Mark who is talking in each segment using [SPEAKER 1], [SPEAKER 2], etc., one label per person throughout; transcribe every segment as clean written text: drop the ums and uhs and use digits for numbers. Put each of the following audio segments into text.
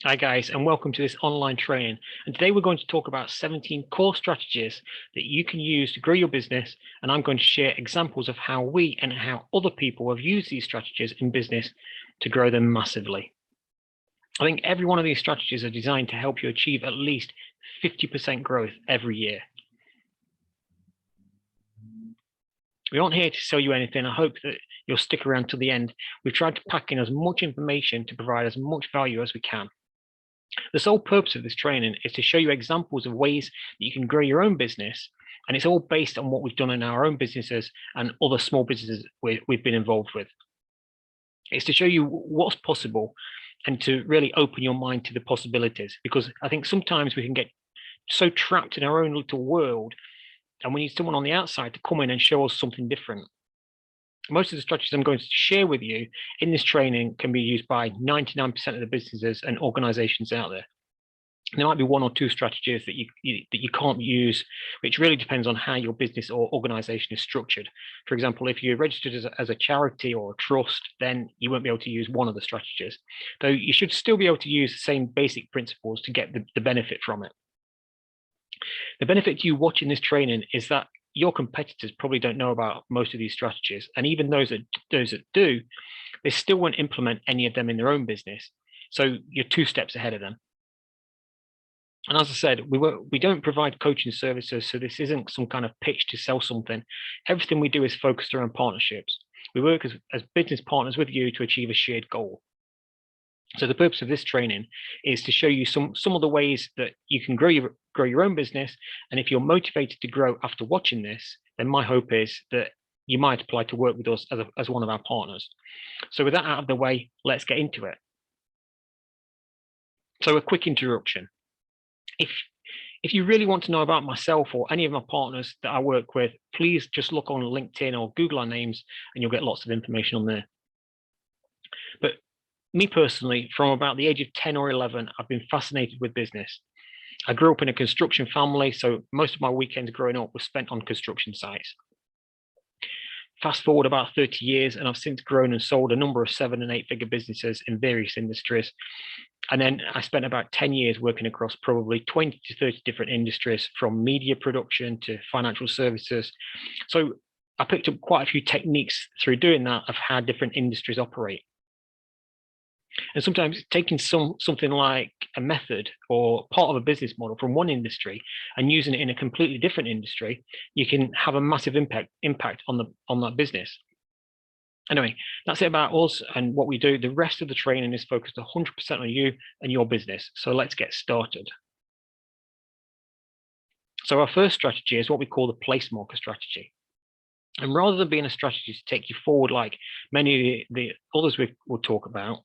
[SPEAKER 1] Hi guys, and welcome to this online training. And today we're going to talk about 17 core strategies that you can use to grow your business. And I'm going to share examples of how we and how other people have used these strategies in business to grow them massively. I think every one of these strategies are designed to help you achieve at least 50% growth every year. We aren't here to sell you anything. I hope that you'll stick around to the end. We've tried to pack in as much information to provide as much value as we can. The sole purpose of this training is to show you examples of ways that you can grow your own business, and it's all based on what we've done in our own businesses and other small businesses we've been involved with. It's to show you what's possible and to really open your mind to the possibilities, because I think sometimes we can get so trapped in our own little world, and we need someone on the outside to come in and show us something different. Most of the strategies I'm going to share with you in this training can be used by 99% of the businesses and organizations out there. There might be one or two strategies that you can't use, which really depends on how your business or organization is structured. For example, if you're registered as a charity or a trust, then you won't be able to use one of the strategies. Though you should still be able to use the same basic principles to get the benefit from it. The benefit to you watching this training is that your competitors probably don't know about most of these strategies, and even those that do, they still won't implement any of them in their own business. So you're 2 steps ahead of them. And as I said, we don't provide coaching services, so this isn't some kind of pitch to sell something. Everything we do is focused around partnerships. We work as business partners with you to achieve a shared goal. So the purpose of this training is to show you some of the ways that you can grow your own business. And if you're motivated to grow after watching this, then my hope is that you might apply to work with us as one of our partners. So with that out of the way, let's get into it. So a quick introduction. If you really want to know about myself or any of my partners that I work with, please just look on LinkedIn or Google our names and you'll get lots of information on there. But me personally, from about the age of 10 or 11, I've been fascinated with business. I grew up in a construction family, so most of my weekends growing up were spent on construction sites. Fast forward about 30 years, and I've since grown and sold a number of 7- and 8-figure businesses in various industries. And then I spent about 10 years working across probably 20 to 30 different industries, from media production to financial services. So I picked up quite a few techniques through doing that of how different industries operate. And sometimes taking something like a method or part of a business model from one industry and using it in a completely different industry, you can have a massive impact on that business. Anyway, that's it about us and what we do. The rest of the training is focused 100% on you and your business. So let's get started. So our first strategy is what we call the place marker strategy. And rather than being a strategy to take you forward like many of the others we will talk about,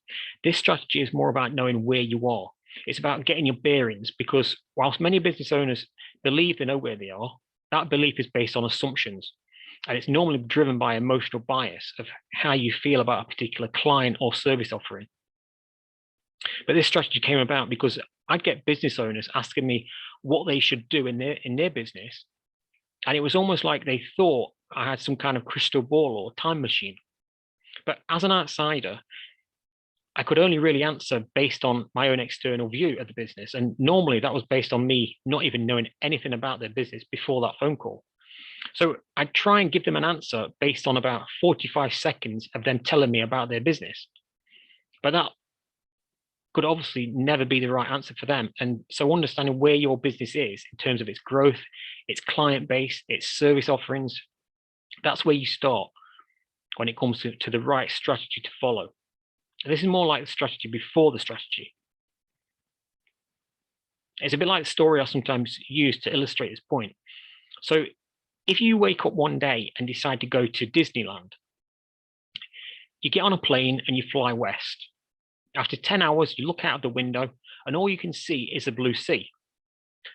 [SPEAKER 1] this strategy is more about knowing where you are. It's about getting your bearings, because whilst many business owners believe they know where they are, that belief is based on assumptions. And it's normally driven by emotional bias of how you feel about a particular client or service offering. But this strategy came about because I'd get business owners asking me what they should do in their business. And it was almost like they thought I had some kind of crystal ball or time machine. But as an outsider, I could only really answer based on my own external view of the business. And normally that was based on me not even knowing anything about their business before that phone call. So I'd try and give them an answer based on about 45 seconds of them telling me about their business. But that could obviously never be the right answer for them. And so understanding where your business is in terms of its growth, its client base, its service offerings, that's where you start when it comes to the right strategy to follow. And this is more like the strategy before the strategy. It's a bit like the story I sometimes use to illustrate this point. So if you wake up one day and decide to go to Disneyland, you get on a plane and you fly west. After 10 hours, you look out of the window and all you can see is the blue sea.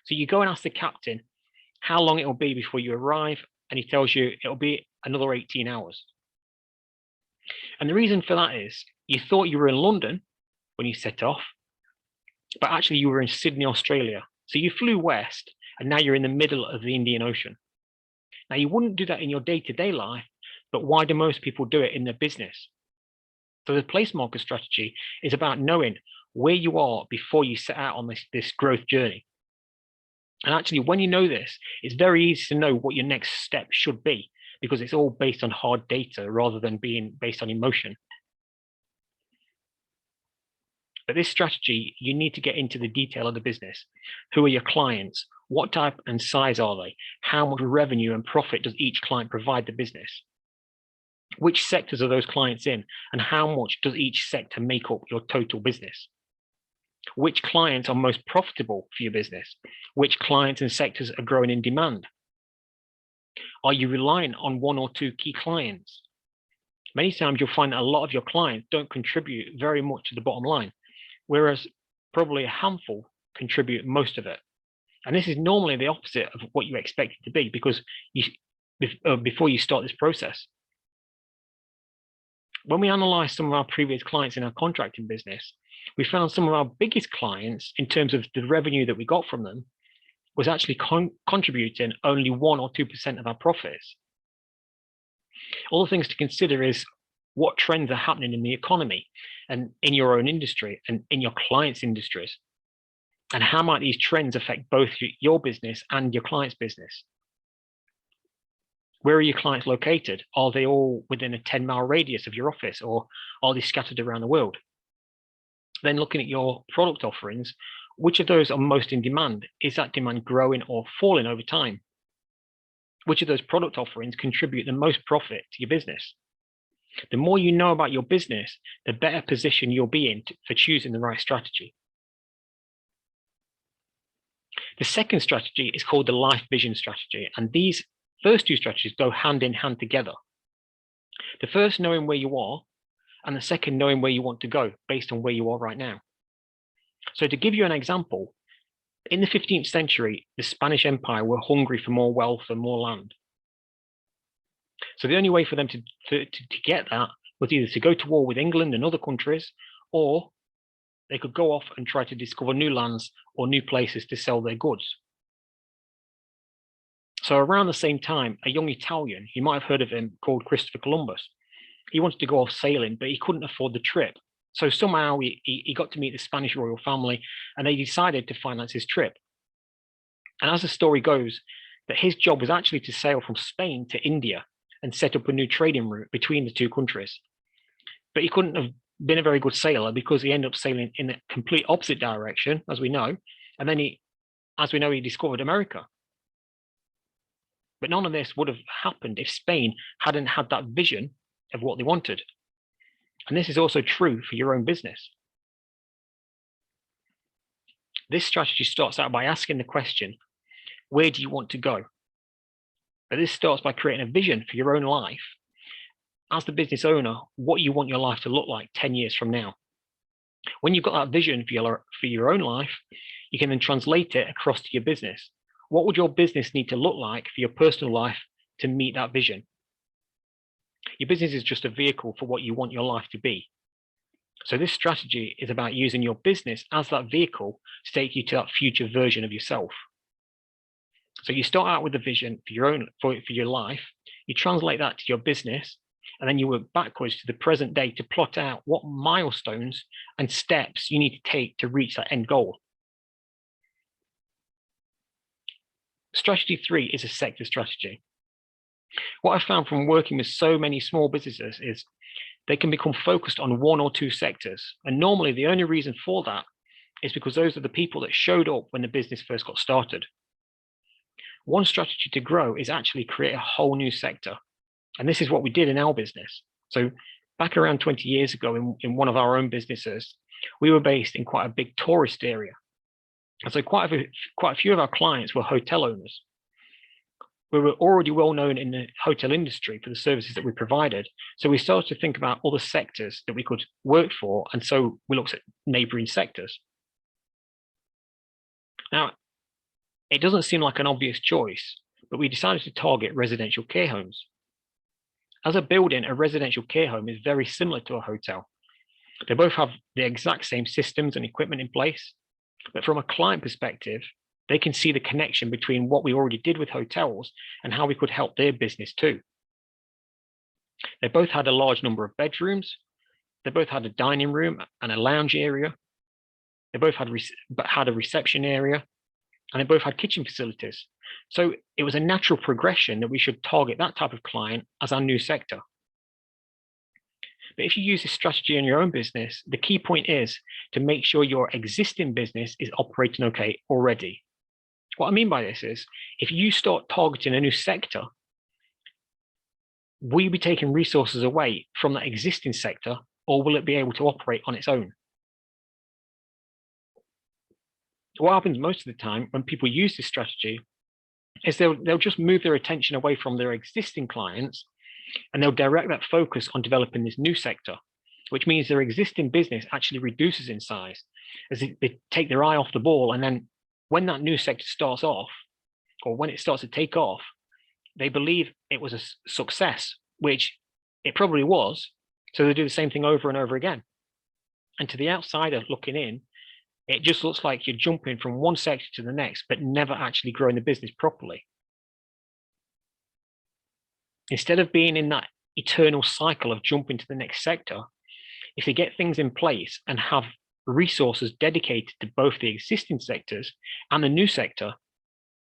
[SPEAKER 1] So you go and ask the captain how long it will be before you arrive, and he tells you it'll be another 18 hours. And the reason for that is you thought you were in London when you set off, but actually you were in Sydney, Australia. So you flew west and now you're in the middle of the Indian Ocean. Now you wouldn't do that in your day-to-day life, but why do most people do it in their business? So the place marker strategy is about knowing where you are before you set out on this growth journey. And actually, when you know this, it's very easy to know what your next step should be, because it's all based on hard data rather than being based on emotion. But this strategy, you need to get into the detail of the business. Who are your clients? What type and size are they? How much revenue and profit does each client provide the business? Which sectors are those clients in? And how much does each sector make up your total business? Which clients are most profitable for your business? Which clients and sectors are growing in demand? Are you reliant on one or two key clients? Many times you'll find that a lot of your clients don't contribute very much to the bottom line, whereas probably a handful contribute most of it. And this is normally the opposite of what you expect it to be, because before you start this process. When we analyzed some of our previous clients in our contracting business, we found some of our biggest clients, in terms of the revenue that we got from them, was actually contributing only 1 or 2% of our profits. All the things to consider is what trends are happening in the economy and in your own industry and in your clients' industries, and how might these trends affect both your business and your client's business. Where are your clients located? Are they all within a 10-mile radius of your office, or are they scattered around the world? Then looking at your product offerings, which of those are most in demand? Is that demand growing or falling over time? Which of those product offerings contribute the most profit to your business? The more you know about your business, the better position you'll be in for choosing the right strategy. The second strategy is called the life vision strategy, and these first two strategies go hand in hand together. The first, knowing where you are, and the second, knowing where you want to go based on where you are right now. So to give you an example, in the 15th century, the Spanish Empire were hungry for more wealth and more land. So the only way for them to get that was either to go to war with England and other countries, or they could go off and try to discover new lands or new places to sell their goods. So around the same time, a young Italian, you might have heard of him, called Christopher Columbus, he wanted to go off sailing, but he couldn't afford the trip. So somehow he got to meet the Spanish royal family, and they decided to finance his trip. And as the story goes, that his job was actually to sail from Spain to India and set up a new trading route between the two countries. But he couldn't have been a very good sailor, because he ended up sailing in the complete opposite direction, as we know. And then he discovered America. But none of this would have happened if Spain hadn't had that vision of what they wanted. And this is also true for your own business. This strategy starts out by asking the question, where do you want to go? But this starts by creating a vision for your own life. As the business owner, what you want your life to look like 10 years from now. When you've got that vision for your own life, you can then translate it across to your business. What would your business need to look like for your personal life to meet that vision? Your business is just a vehicle for what you want your life to be. So this strategy is about using your business as that vehicle to take you to that future version of yourself. So you start out with a vision for your life, you translate that to your business, and then you work backwards to the present day to plot out what milestones and steps you need to take to reach that end goal. Strategy 3 is a sector strategy. What I've found from working with so many small businesses is they can become focused on 1 or 2 sectors. And normally the only reason for that is because those are the people that showed up when the business first got started. One strategy to grow is actually create a whole new sector. And this is what we did in our business. So back around 20 years ago in one of our own businesses, we were based in quite a big tourist area. And so quite a few of our clients were hotel owners. We were already well known in the hotel industry for the services that we provided. So we started to think about other sectors that we could work for. And so we looked at neighboring sectors. Now, it doesn't seem like an obvious choice, but we decided to target residential care homes. As a building, a residential care home is very similar to a hotel. They both have the exact same systems and equipment in place, but from a client perspective, they can see the connection between what we already did with hotels and how we could help their business too. They both had a large number of bedrooms. They both had a dining room and a lounge area. They both had a reception area, and they both had kitchen facilities. So it was a natural progression that we should target that type of client as our new sector. But if you use this strategy in your own business, the key point is to make sure your existing business is operating okay already. What I mean by this is, if you start targeting a new sector, will you be taking resources away from that existing sector, or will it be able to operate on its own? What happens most of the time when people use this strategy is they'll just move their attention away from their existing clients, and they'll direct that focus on developing this new sector, which means their existing business actually reduces in size as they take their eye off the ball. And then when that new sector starts off, or when it starts to take off, they believe it was a success, which it probably was. So they do the same thing over and over again. And to the outsider looking in, it just looks like you're jumping from one sector to the next, but never actually growing the business properly. Instead of being in that eternal cycle of jumping to the next sector, if they get things in place and have resources dedicated to both the existing sectors and the new sector,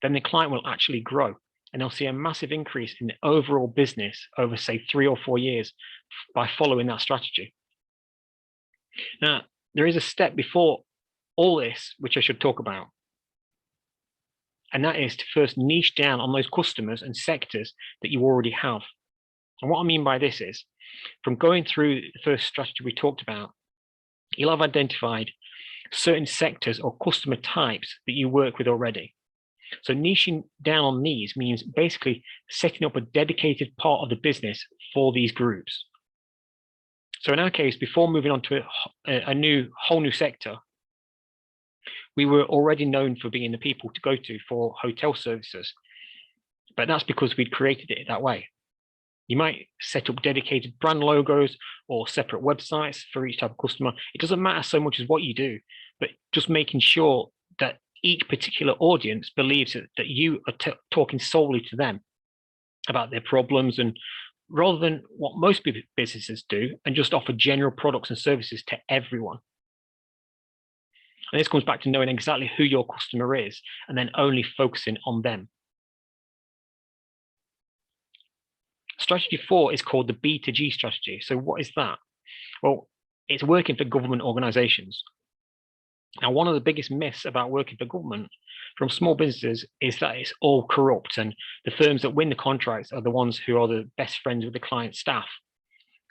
[SPEAKER 1] then the client will actually grow, and they'll see a massive increase in the overall business over, say, 3 or 4 years by following that strategy. Now, there is a step before all this, which I should talk about. And that is to first niche down on those customers and sectors that you already have. And what I mean by this is, from going through the first strategy we talked about, you'll have identified certain sectors or customer types that you work with already. So niching down on these means basically setting up a dedicated part of the business for these groups. So in our case, before moving on to a whole new sector, we were already known for being the people to go to for hotel services, but that's because we'd created it that way. You might set up dedicated brand logos or separate websites for each type of customer. It doesn't matter so much as what you do, but just making sure that each particular audience believes that you are talking solely to them about their problems, and rather than what most businesses do and just offer general products and services to everyone. And this comes back to knowing exactly who your customer is and then only focusing on them. Strategy 4 is called the B2G strategy. So what is that? Well, it's working for government organizations. Now, one of the biggest myths about working for government from small businesses is that it's all corrupt and the firms that win the contracts are the ones who are the best friends with the client staff.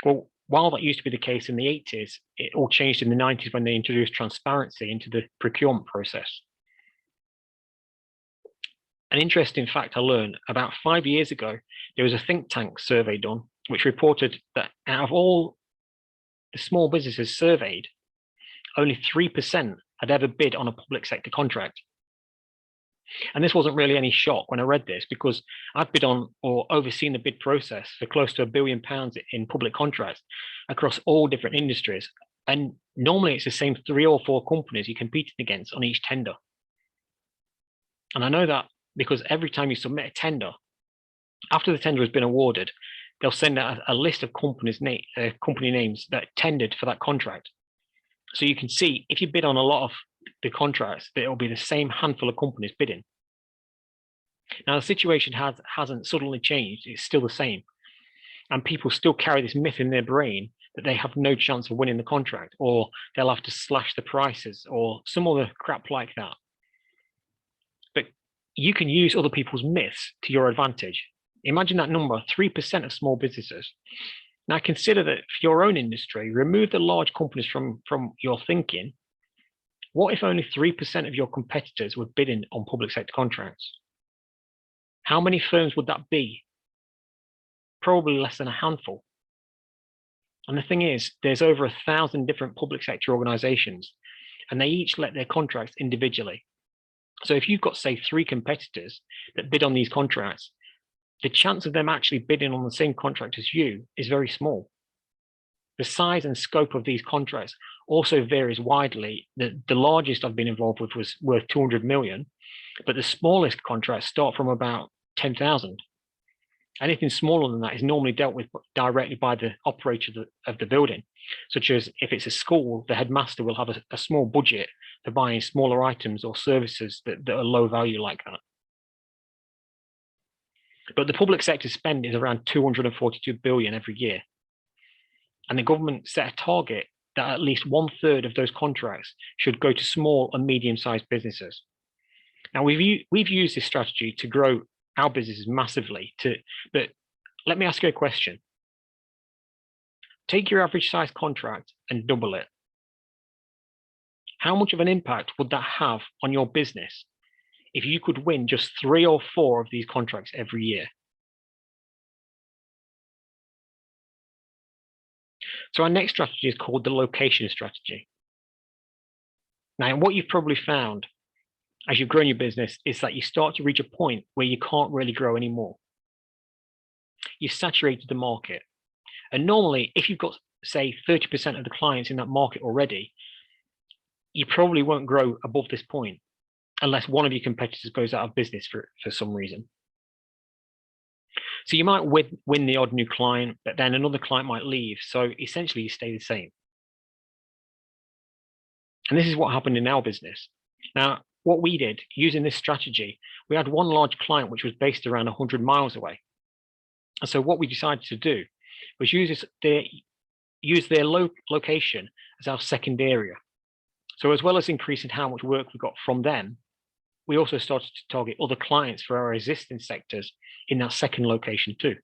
[SPEAKER 1] Well, while that used to be the case in the 80s, it all changed in the 90s when they introduced transparency into the procurement process. An interesting fact I learned about 5 years ago, there was a think tank survey done, which reported that out of all the small businesses surveyed, only 3% had ever bid on a public sector contract. And this wasn't really any shock when I read this, because I've bid on or overseen the bid process for close to £1 billion in public contracts across all different industries. And normally it's the same 3 or 4 companies you're competing against on each tender. And I know that because every time you submit a tender, after the tender has been awarded, they'll send out a list of company names that tendered for that contract. So you can see if you bid on a lot of the contracts, that it'll be the same handful of companies bidding. Now, the situation hasn't suddenly changed. It's still the same. And people still carry this myth in their brain that they have no chance of winning the contract, or they'll have to slash the prices or some other crap like that. But you can use other people's myths to your advantage. Imagine that number, 3% of small businesses. Now consider that for your own industry, remove the large companies from your thinking. What if only 3% of your competitors were bidding on public sector contracts? How many firms would that be? Probably less than a handful. And the thing is, there's over 1,000 different public sector organizations, and they each let their contracts individually. So if you've got, say, 3 competitors that bid on these contracts, the chance of them actually bidding on the same contract as you is very small. The size and scope of these contracts also varies widely. The largest I've been involved with was worth 200 million, but the smallest contracts start from about 10,000. Anything smaller than that is normally dealt with directly by the operator of the building, such as if it's a school, the headmaster will have a small budget for buying smaller items or services that are low value like that. But the public sector spend is around 242 billion every year. And the government set a target that at least 1/3 of those contracts should go to small and medium-sized businesses. Now, we've used this strategy to grow our businesses massively, but let me ask you a question. Take your average size contract and double it. How much of an impact would that have on your business if you could win just 3 or 4 of these contracts every year? So our next strategy is called the location strategy. Now, what you've probably found as you've grown your business is that you start to reach a point where you can't really grow anymore. You've saturated the market. And normally, if you've got, say, 30% of the clients in that market already, you probably won't grow above this point unless one of your competitors goes out of business for some reason. So you might win the odd new client, but then another client might leave. So essentially, you stay the same. And this is what happened in our business. Now, what we did using this strategy, we had one large client which was based around 100 miles away. And so what we decided to do was use their location as our second area. So as well as increasing how much work we got from them, we also started to target other clients for our existing sectors in that second location too.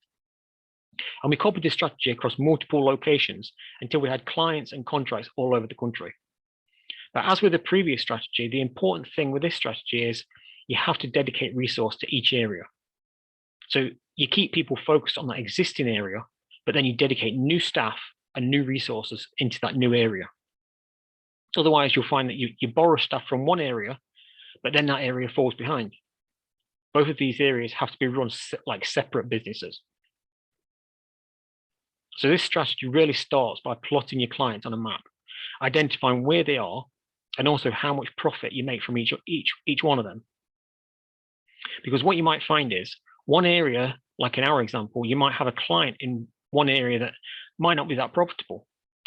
[SPEAKER 1] And we copied this strategy across multiple locations until we had clients and contracts all over the country. But as with the previous strategy, the important thing with this strategy is you have to dedicate resource to each area. So you keep people focused on that existing area, but then you dedicate new staff and new resources into that new area. Otherwise, you'll find that you borrow staff from one area, but then that area falls behind. Both of these areas have to be run like separate businesses. So this strategy really starts by plotting your clients on a map, identifying where they are, and also how much profit you make from each one of them. Because what you might find is one area, like in our example, you might have a client in one area that might not be that profitable.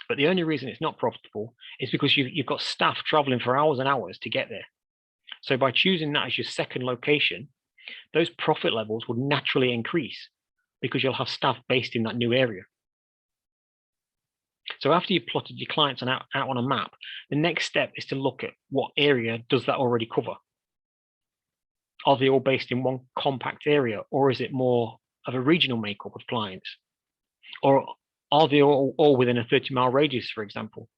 [SPEAKER 1] But the only reason it's not profitable is because you've got staff traveling for hours and hours to get there. So by choosing that as your second location, those profit levels will naturally increase because you'll have staff based in that new area. So after you've plotted your clients out on a map, the next step is to look at what area does that already cover. Are they all based in one compact area, or is it more of a regional makeup of clients? Or are they all within a 30-mile radius, for example?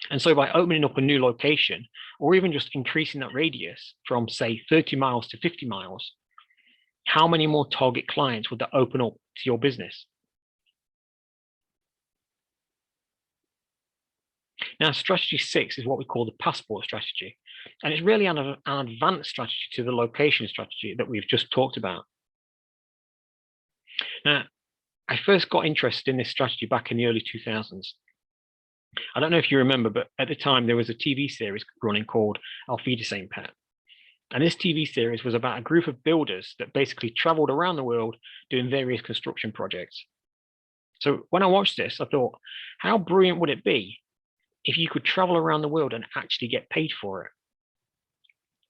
[SPEAKER 1] And so by opening up a new location, or even just increasing that radius from, say, 30 miles to 50 miles, how many more target clients would that open up to your business? Now, strategy 6 is what we call the passport strategy. And it's really an advanced strategy to the location strategy that we've just talked about. Now, I first got interested in this strategy back in the early 2000s. I don't know if you remember, but at the time there was a TV series running called Auf Wiedersehen Pet. And this TV series was about a group of builders that basically traveled around the world doing various construction projects. So when I watched this, I thought, how brilliant would it be if you could travel around the world and actually get paid for it?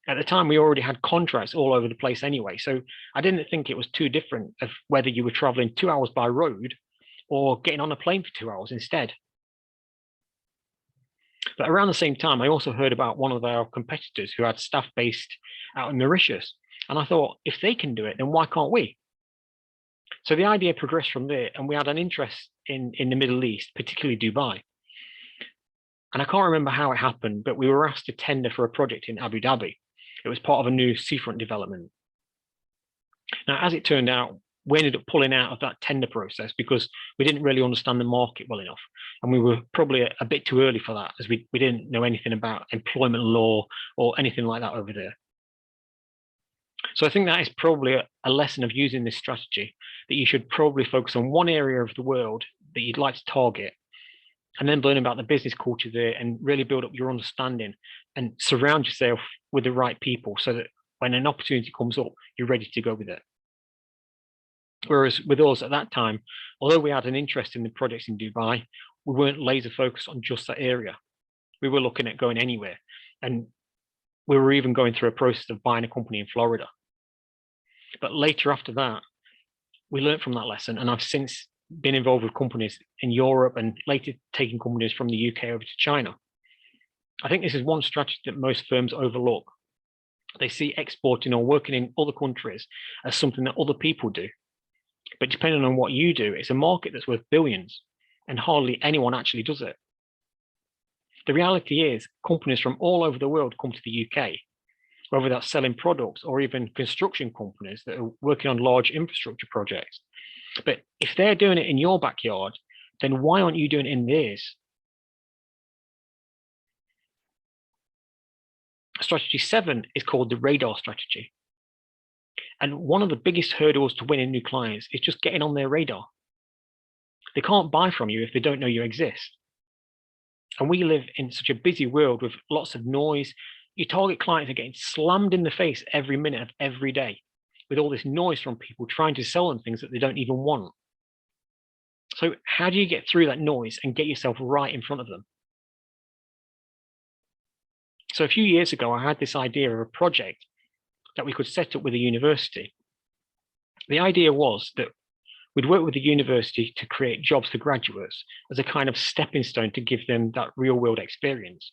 [SPEAKER 1] At the time, we already had contracts all over the place anyway, so I didn't think it was too different of whether you were traveling 2 hours by road or getting on a plane for 2 hours instead. But around the same time, I also heard about one of our competitors who had staff based out in Mauritius. And I thought, if they can do it, then why can't we? So the idea progressed from there, and we had an interest in the Middle East, particularly Dubai. And I can't remember how it happened, but we were asked to tender for a project in Abu Dhabi. It was part of a new seafront development. Now, as it turned out, we ended up pulling out of that tender process because we didn't really understand the market well enough. And we were probably a bit too early for that, as we didn't know anything about employment law or anything like that over there. So I think that is probably a lesson of using this strategy, that you should probably focus on one area of the world that you'd like to target, and then learn about the business culture there and really build up your understanding and surround yourself with the right people so that when an opportunity comes up, you're ready to go with it. Whereas with us at that time, although we had an interest in the projects in Dubai, we weren't laser focused on just that area. We were looking at going anywhere. And we were even going through a process of buying a company in Florida. But later after that, we learned from that lesson. And I've since been involved with companies in Europe and later taking companies from the UK over to China. I think this is one strategy that most firms overlook. They see exporting or working in other countries as something that other people do. But depending on what you do, it's a market that's worth billions, and hardly anyone actually does it. The reality is companies from all over the world come to the UK, whether that's selling products or even construction companies that are working on large infrastructure projects. But if they're doing it in your backyard, then why aren't you doing it in theirs? Strategy 7 is called the radar strategy. And one of the biggest hurdles to winning new clients is just getting on their radar. They can't buy from you if they don't know you exist. And we live in such a busy world with lots of noise. Your target clients are getting slammed in the face every minute of every day with all this noise from people trying to sell them things that they don't even want. So how do you get through that noise and get yourself right in front of them? So a few years ago, I had this idea of a project that we could set up with a university. The idea was that we'd work with the university to create jobs for graduates as a kind of stepping stone to give them that real world experience.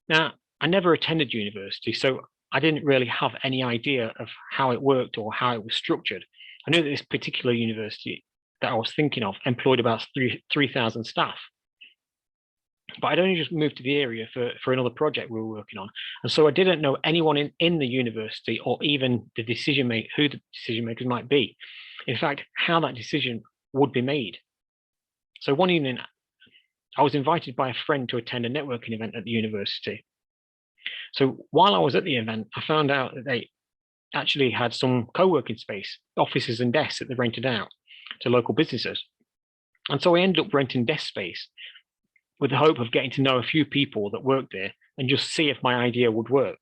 [SPEAKER 1] Now, I never attended university, so I didn't really have any idea of how it worked or how it was structured. I knew that this particular university that I was thinking of employed about 3,000 staff. But I'd only just moved to the area for another project we were working on. And so I didn't know anyone in the university or even who the decision makers might be. In fact, how that decision would be made. So one evening, I was invited by a friend to attend a networking event at the university. So while I was at the event, I found out that they actually had some co-working space, offices and desks that they rented out to local businesses. And so I ended up renting desk space with the hope of getting to know a few people that worked there and just see if my idea would work.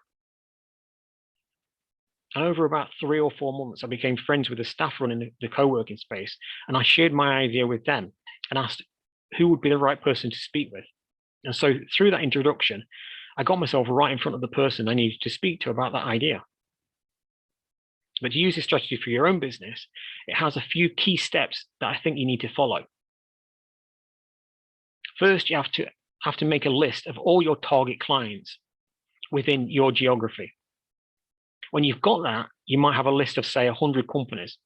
[SPEAKER 1] And over about 3 or 4 months, I became friends with the staff running the co-working space, and I shared my idea with them and asked who would be the right person to speak with. And so through that introduction, I got myself right in front of the person I needed to speak to about that idea. But to use this strategy for your own business, it has a few key steps that I think you need to follow. First, you have to make a list of all your target clients within your geography. When you've got that, you might have a list of, say, 100 companies.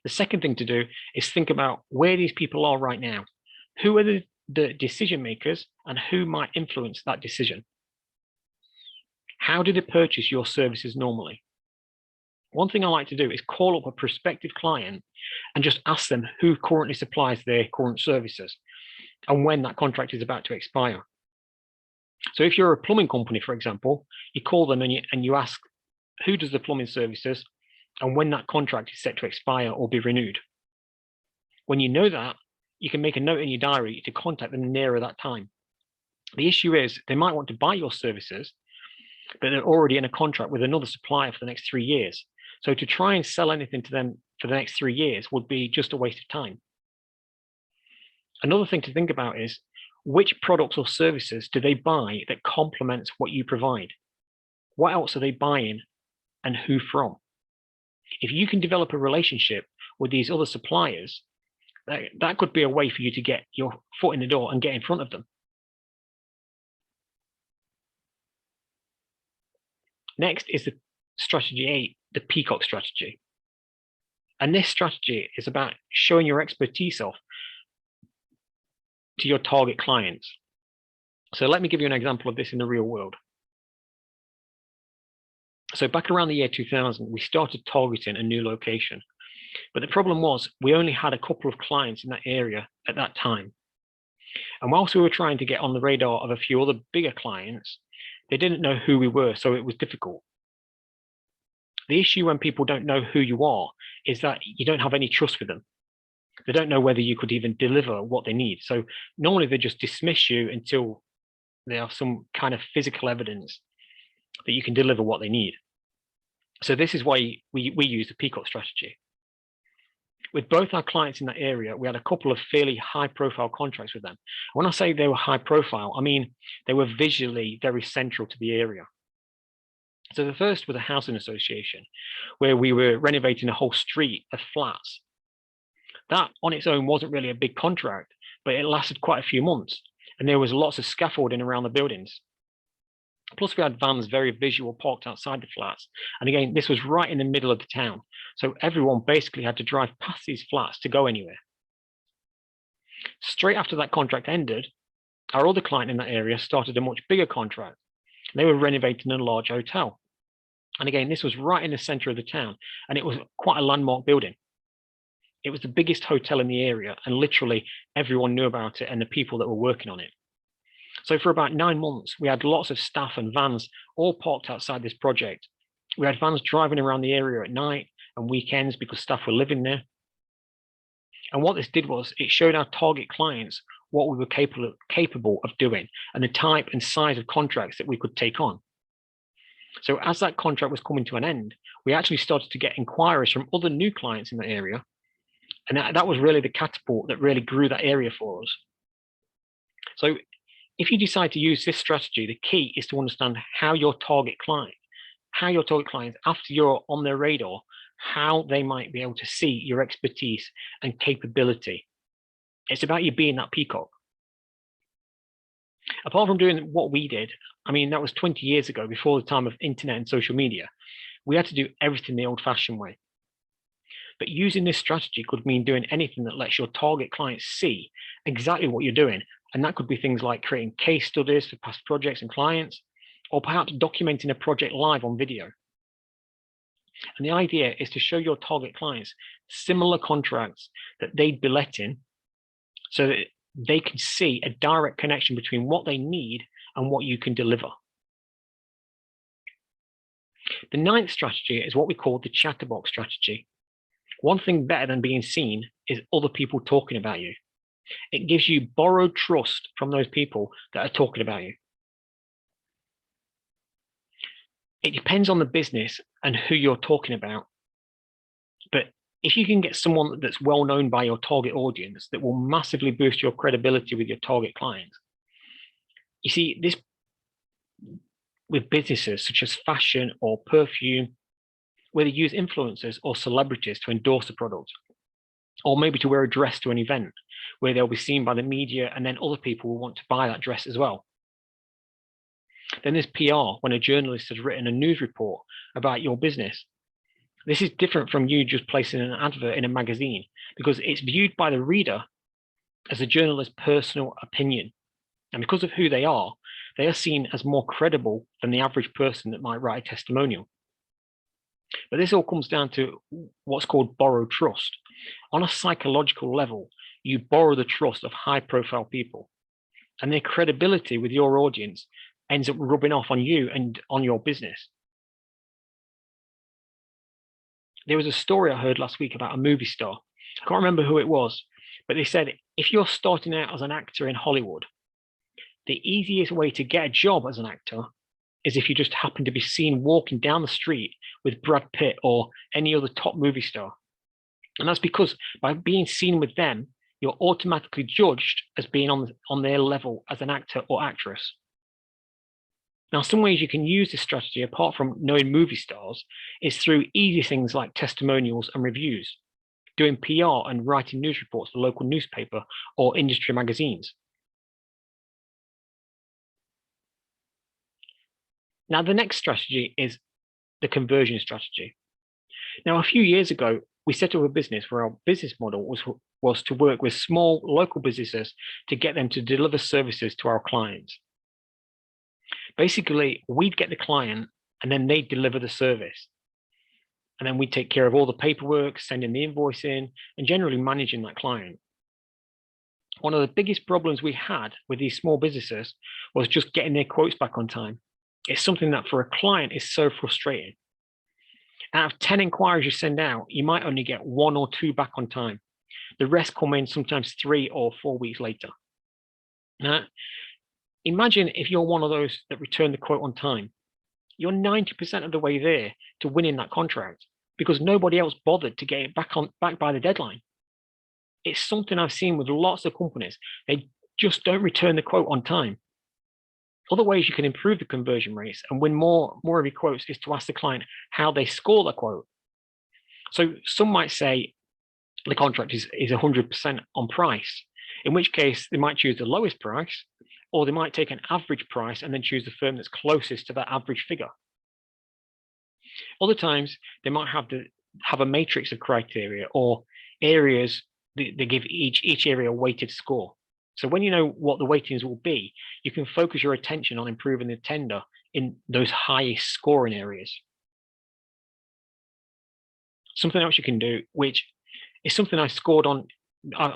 [SPEAKER 1] The second thing to do is think about where these people are right now. Who are the decision makers and who might influence that decision? How do they purchase your services normally? One thing I like to do is call up a prospective client and just ask them who currently supplies their current services and when that contract is about to expire. So if you're a plumbing company, for example, you call them and you ask who does the plumbing services and when that contract is set to expire or be renewed. When you know that, you can make a note in your diary to contact them nearer that time. The issue is they might want to buy your services, but they're already in a contract with another supplier for the next 3 years. So to try and sell anything to them for the next 3 years would be just a waste of time. Another thing to think about is which products or services do they buy that complements what you provide? What else are they buying and who from? If you can develop a relationship with these other suppliers, that could be a way for you to get your foot in the door and get in front of them. Next is the strategy 8, the Peacock strategy. And this strategy is about showing your expertise off to your target clients. So let me give you an example of this in the real world. So back around the year 2000, we started targeting a new location. But the problem was we only had a couple of clients in that area at that time. And whilst we were trying to get on the radar of a few other bigger clients, they didn't know who we were, so it was difficult. The issue when people don't know who you are is that you don't have any trust with them. They don't know whether you could even deliver what they need. So normally they just dismiss you until they have some kind of physical evidence that you can deliver what they need. So this is why we use the Peacock strategy. With both our clients in that area, we had a couple of fairly high-profile contracts with them. When I say they were high-profile, I mean they were visually very central to the area. So the first was a housing association where we were renovating a whole street of flats. That on its own wasn't really a big contract, but it lasted quite a few months, and there was lots of scaffolding around the buildings. Plus, we had vans very visual parked outside the flats. And again, this was right in the middle of the town. So everyone basically had to drive past these flats to go anywhere. Straight after that contract ended, our other client in that area started a much bigger contract. They were renovating a large hotel. And again, this was right in the center of the town, and it was quite a landmark building. It was the biggest hotel in the area, and literally everyone knew about it and the people that were working on it. So for about 9 months, we had lots of staff and vans all parked outside this project. We had vans driving around the area at night and weekends because staff were living there. And what this did was it showed our target clients what we were capable of doing and the type and size of contracts that we could take on. So as that contract was coming to an end, we actually started to get inquiries from other new clients in the area. And that was really the catapult that really grew that area for us. So if you decide to use this strategy, the key is to understand how your target clients, after you're on their radar, how they might be able to see your expertise and capability. It's about you being that peacock. Apart from doing what we did, I mean, that was 20 years ago, before the time of internet and social media. We had to do everything the old-fashioned way. But using this strategy could mean doing anything that lets your target clients see exactly what you're doing. And that could be things like creating case studies for past projects and clients, or perhaps documenting a project live on video. And the idea is to show your target clients similar contracts that they'd be letting, so that they can see a direct connection between what they need and what you can deliver. The 9th strategy is what we call the Chatterbox Strategy. One thing better than being seen is other people talking about you. It gives you borrowed trust from those people that are talking about you. It depends on the business and who you're talking about. But if you can get someone that's well known by your target audience, that will massively boost your credibility with your target clients. You see, this with businesses such as fashion or perfume, where they use influencers or celebrities to endorse the product, or maybe to wear a dress to an event where they'll be seen by the media, and then other people will want to buy that dress as well. Then there's PR, when a journalist has written a news report about your business. This is different from you just placing an advert in a magazine, because it's viewed by the reader as a journalist's personal opinion. And because of who they are seen as more credible than the average person that might write a testimonial. But this all comes down to what's called borrowed trust. On a psychological level, you borrow the trust of high-profile people, and their credibility with your audience ends up rubbing off on you and on your business. There was a story I heard last week about a movie star. I can't remember who it was, but they said if you're starting out as an actor in Hollywood, the easiest way to get a job as an actor is if you just happen to be seen walking down the street with Brad Pitt or any other top movie star. And that's because by being seen with them, you're automatically judged as being on their level as an actor or actress. Now, some ways you can use this strategy, apart from knowing movie stars, is through easy things like testimonials and reviews, doing PR and writing news reports for local newspaper or industry magazines. Now, the next strategy is the conversion strategy. Now, a few years ago, we set up a business where our business model was to work with small local businesses to get them to deliver services to our clients. Basically, we'd get the client and then they'd deliver the service. And then we'd take care of all the paperwork, sending the invoice in, and generally managing that client. One of the biggest problems we had with these small businesses was just getting their quotes back on time. It's something that for a client is so frustrating. Out of 10 inquiries you send out, you might only get 1 or 2 back on time. The rest come in sometimes 3 or 4 weeks later. Now, imagine if you're one of those that return the quote on time. You're 90% of the way there to winning that contract, because nobody else bothered to get it back by the deadline. It's something I've seen with lots of companies. They just don't return the quote on time. Other ways you can improve the conversion rates and win more of your quotes is to ask the client how they score the quote. So some might say the contract is 100% on price, in which case they might choose the lowest price, or they might take an average price and then choose the firm that's closest to that average figure. Other times they might have a matrix of criteria or areas. They give each area a weighted score. So when you know what the weightings will be, you can focus your attention on improving the tender in those highest scoring areas. Something else you can do, which is something I scored on,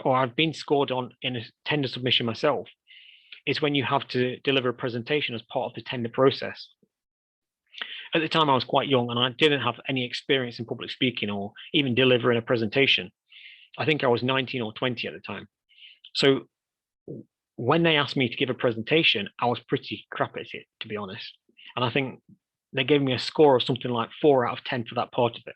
[SPEAKER 1] or I've been scored on in a tender submission myself, is when you have to deliver a presentation as part of the tender process. At the time I was quite young and I didn't have any experience in public speaking or even delivering a presentation. I think I was 19 or 20 at the time. So when they asked me to give a presentation, I was pretty crap at it, to be honest. And I think they gave me a score of something like 4 out of 10 for that part of it.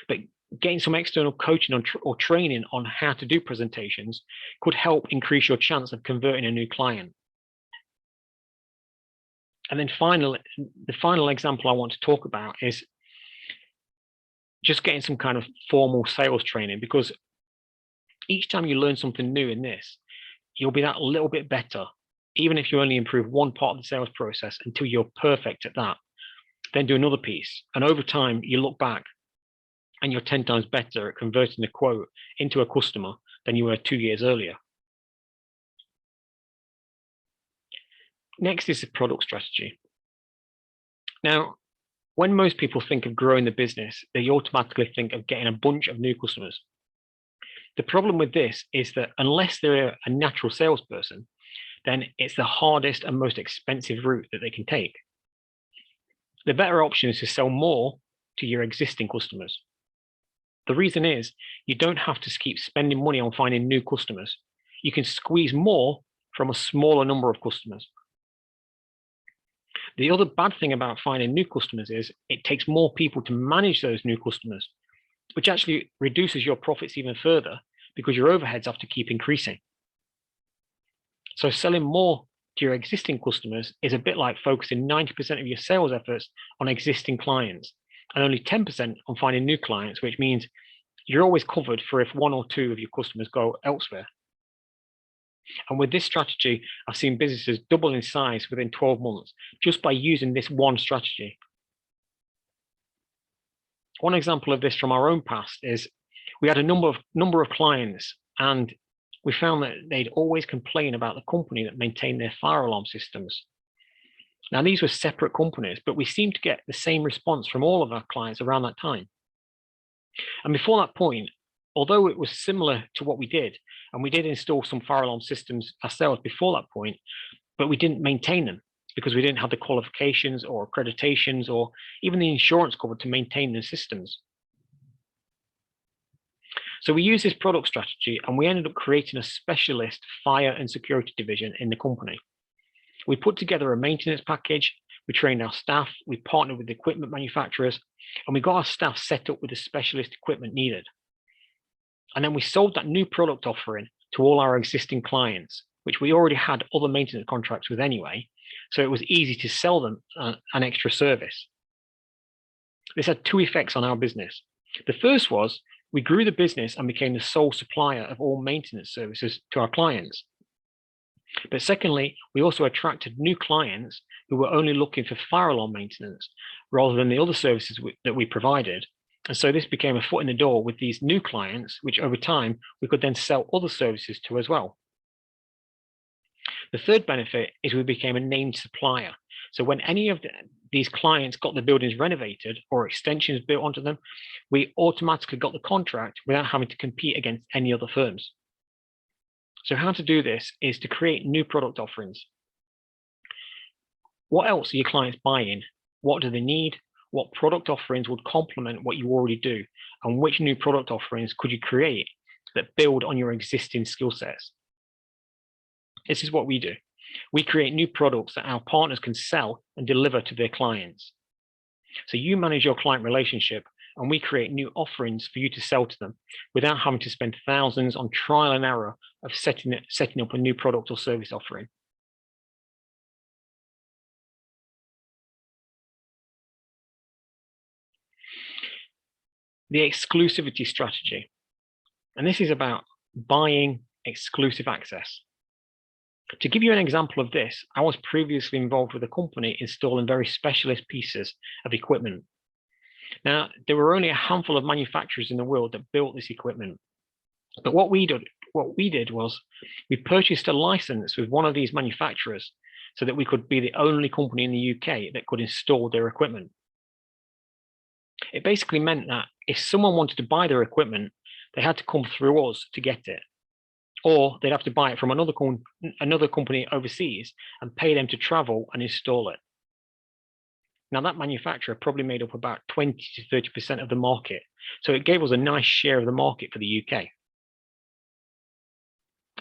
[SPEAKER 1] But getting some external coaching or training on how to do presentations could help increase your chance of converting a new client. And then finally, the final example I want to talk about is just getting some kind of formal sales training, because each time you learn something new in this, you'll be that little bit better, even if you only improve one part of the sales process until you're perfect at that. Then do another piece. And over time, you look back and you're 10 times better at converting the quote into a customer than you were 2 years earlier. Next is the product strategy. Now, when most people think of growing the business, they automatically think of getting a bunch of new customers. The problem with this is that unless they're a natural salesperson, then it's the hardest and most expensive route that they can take. The better option is to sell more to your existing customers. The reason is you don't have to keep spending money on finding new customers. You can squeeze more from a smaller number of customers. The other bad thing about finding new customers is it takes more people to manage those new customers, which actually reduces your profits even further because your overheads have to keep increasing. So selling more to your existing customers is a bit like focusing 90% of your sales efforts on existing clients and only 10% on finding new clients, which means you're always covered for if 1 or 2 of your customers go elsewhere. And with this strategy, I've seen businesses double in size within 12 months just by using this one strategy. One example of this from our own past is we had a number of clients, and we found that they'd always complain about the company that maintained their fire alarm systems. Now, these were separate companies, but we seemed to get the same response from all of our clients around that time. And before that point, although it was similar to what we did, and we did install some fire alarm systems ourselves before that point, but we didn't maintain them because we didn't have the qualifications or accreditations or even the insurance cover to maintain the systems. So we used this product strategy and we ended up creating a specialist fire and security division in the company. We put together a maintenance package, we trained our staff, we partnered with equipment manufacturers, and we got our staff set up with the specialist equipment needed. And then we sold that new product offering to all our existing clients, which we already had other maintenance contracts with anyway, so it was easy to sell them an extra service. This had 2 effects on our business. The first was we grew the business and became the sole supplier of all maintenance services to our clients. But secondly, we also attracted new clients who were only looking for fire alarm maintenance rather than the other services that we provided. And so this became a foot in the door with these new clients, which over time we could then sell other services to as well. The third benefit is we became a named supplier. So when any of these clients got the buildings renovated or extensions built onto them, we automatically got the contract without having to compete against any other firms. So how to do this is to create new product offerings. What else are your clients buying? What do they need? What product offerings would complement what you already do? And which new product offerings could you create that build on your existing skill sets? This is what we do. We create new products that our partners can sell and deliver to their clients. So you manage your client relationship and we create new offerings for you to sell to them without having to spend thousands on trial and error of setting up a new product or service offering. The exclusivity strategy. And this is about buying exclusive access. To give you an example of this, I was previously involved with a company installing very specialist pieces of equipment. Now, there were only a handful of manufacturers in the world that built this equipment. But what we did was we purchased a license with one of these manufacturers so that we could be the only company in the UK that could install their equipment. It basically meant that if someone wanted to buy their equipment, they had to come through us to get it, or they'd have to buy it from another company overseas and pay them to travel and install it. Now, that manufacturer probably made up about 20 to 30% of the market, so it gave us a nice share of the market for the UK.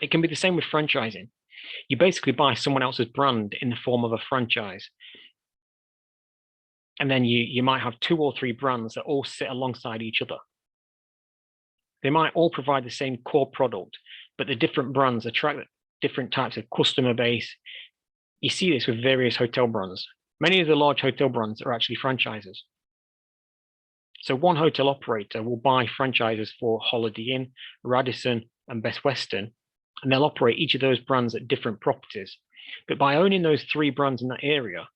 [SPEAKER 1] It can be the same with franchising. You basically buy someone else's brand in the form of a franchise. And then you might have 2 or 3 brands that all sit alongside each other. They might all provide the same core product, but the different brands attract different types of customer base. You see this with various hotel brands. Many of the large hotel brands are actually franchises. So one hotel operator will buy franchises for Holiday Inn, Radisson, and Best Western, and they'll operate each of those brands at different properties. But by owning those 3 brands in that area,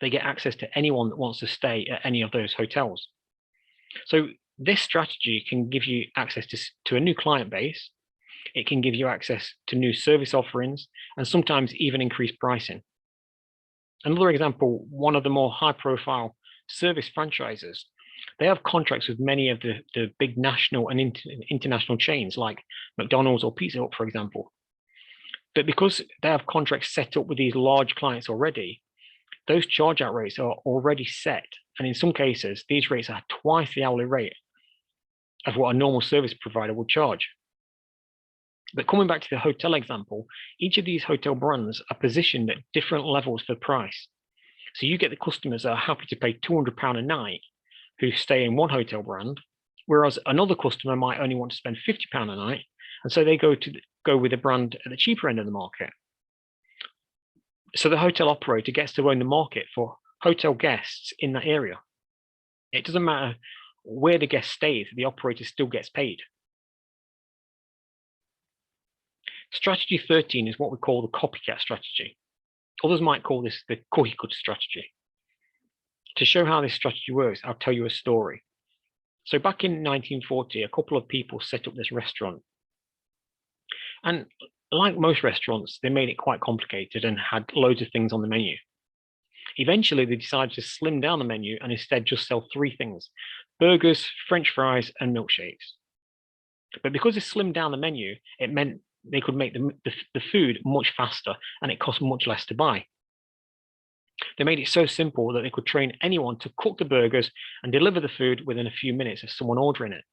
[SPEAKER 1] they get access to anyone that wants to stay at any of those hotels. So this strategy can give you access to a new client base. It can give you access to new service offerings and sometimes even increased pricing. Another example, one of the more high-profile service franchises, they have contracts with many of the big national and international chains like McDonald's or Pizza Hut, for example. But because they have contracts set up with these large clients already, those charge-out rates are already set. And in some cases, these rates are twice the hourly rate of what a normal service provider would charge. But coming back to the hotel example, each of these hotel brands are positioned at different levels for price. So you get the customers that are happy to pay £200 a night who stay in one hotel brand, whereas another customer might only want to spend £50 a night, and so they go with a brand at the cheaper end of the market. So the hotel operator gets to own the market for hotel guests in that area. It doesn't matter where the guest stays, the operator still gets paid. Strategy 13 is what we call the copycat strategy. Others might call this the Kohikot strategy. To show how this strategy works, I'll tell you a story. So back in 1940, a couple of people set up this restaurant. And like most restaurants, they made it quite complicated and had loads of things on the menu. Eventually, they decided to slim down the menu and instead just sell 3 things: burgers, French fries, and milkshakes. But because they slimmed down the menu, it meant they could make the food much faster and it cost much less to buy. They made it so simple that they could train anyone to cook the burgers and deliver the food within a few minutes of someone ordering it.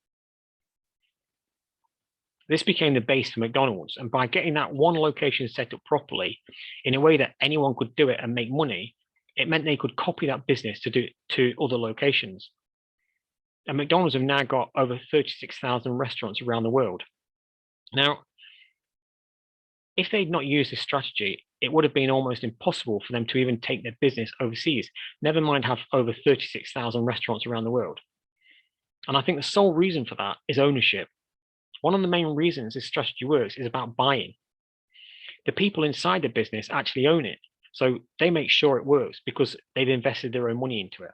[SPEAKER 1] This became the base for McDonald's, and by getting that one location set up properly in a way that anyone could do it and make money, it meant they could copy that business to other locations. And McDonald's have now got over 36,000 restaurants around the world. Now, if they'd not used this strategy, it would have been almost impossible for them to even take their business overseas, never mind have over 36,000 restaurants around the world. And I think the sole reason for that is ownership. One of the main reasons this strategy works is about buying. The people inside the business actually own it, so they make sure it works because they've invested their own money into it.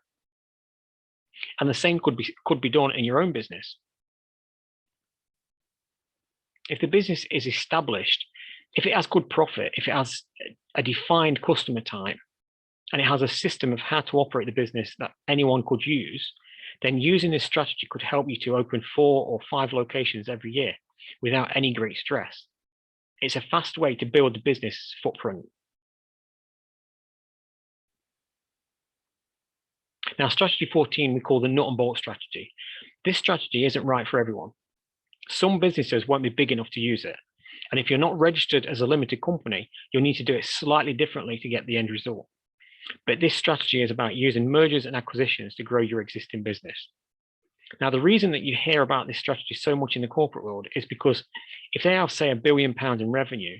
[SPEAKER 1] And the same could be done in your own business. If the business is established, if it has good profit, if it has a defined customer type, and it has a system of how to operate the business that anyone could use, then using this strategy could help you to open 4 or 5 locations every year without any great stress. It's a fast way to build the business footprint. Now, strategy 14, we call the nut and bolt strategy. This strategy isn't right for everyone. Some businesses won't be big enough to use it. And if you're not registered as a limited company, you'll need to do it slightly differently to get the end result. But this strategy is about using mergers and acquisitions to grow your existing business. Now, the reason that you hear about this strategy so much in the corporate world is because if they have, say, £1 billion in revenue,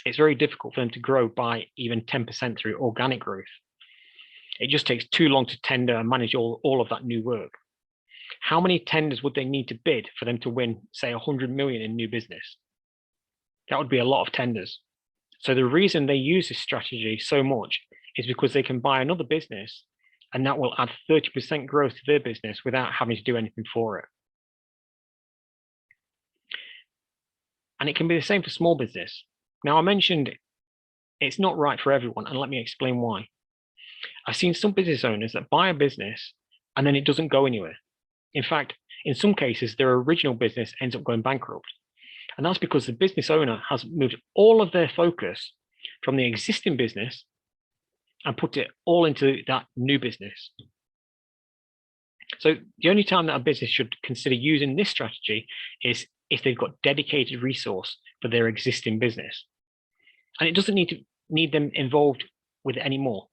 [SPEAKER 1] it's very difficult for them to grow by even 10% through organic growth. It just takes too long to tender and manage all of that new work. How many tenders would they need to bid for them to win, say, 100 million in new business? That would be a lot of tenders. So the reason they use this strategy so much is because they can buy another business and that will add 30% growth to their business without having to do anything for it. And it can be the same for small business. Now, I mentioned it's not right for everyone, and let me explain why. I've seen some business owners that buy a business and then it doesn't go anywhere. In fact, in some cases, their original business ends up going bankrupt. And that's because the business owner has moved all of their focus from the existing business and put it all into that new business. So the only time that a business should consider using this strategy is if they've got dedicated resource for their existing business. And it doesn't need them involved with it anymore.